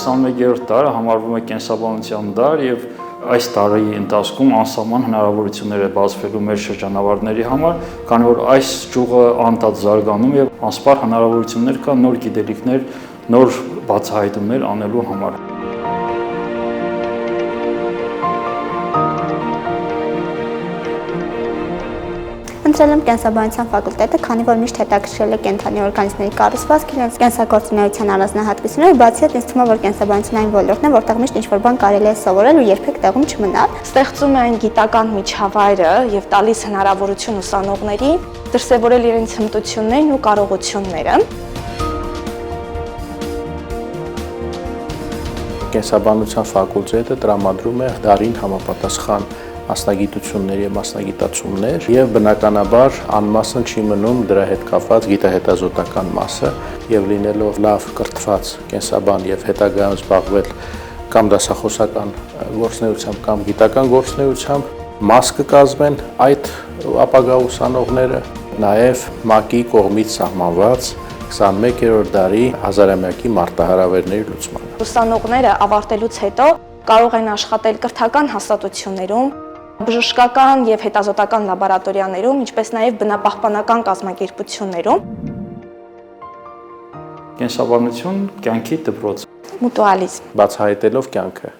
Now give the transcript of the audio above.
21-րդ տարը համարվում է կենսաբանության դար եւ այս տարի ընթացքում անսահման հնարավորություններ է բացվելու մեր շրջանավարտների համար, քանի որ այս ճյուղը անդադ զարգանում եւ անսպառ հնարավորություններ կա նոր գիտելիքներ, նոր բացահայտումներ անելու համար։ Ընտրել եմ կենսաբանության ֆակուլտետը, քանի որ միշտ հետաքրքրել է կենդանի օրգանիզմների կառուցվածքը, իրենց կենսագործունեության առանձնահատկությունները, բացի այդ ինձ թվում է, որ կենսաբանությունը այն ոլորտն է, որտեղ միշտ ինչ-որ բան կարելի է սովորել ու երբեք տեղում չմնալ։ Ստեղծում է այն գիտական միջավայրը եւ տալիս հնարավորություն ուսանողների դրսևորել իրենց հմտություններն ու կարողությունները։ Կենսաբանության ֆակուլտետը տրամադրում է դարին համապատասխան մասնագիտություններ եւ մասնագիտացումներ եւ բնականաբար անմասն չի մնում դրա հետ կապված գիտահետազոտական մասը եւ լինելով լավ կրթված կենսաբան եւ հետագայում զբաղվել կամ դասախոսական գործունեությամբ կամ գիտական գործունեությամբ մաս կկազմեն այդ ապագա ուսանողները նաեւ ՄԱԿ-ի կողմից սահմանված 21-րդ դարի հազարամյակի մարտահրավերների լուծմանը։ Ուսանողները ավարտելուց հետո կարող են աշխատել կրթական հաստատություններում, բժշկական եւ հետազոտական լաբորատորիաներում, ինչպես նաեւ բնապահպանական կազմակերպություններում։ Կենսաբանություն կյանքի դպրոց։ Մուտուալիզմ Բացահայտելով կյանքը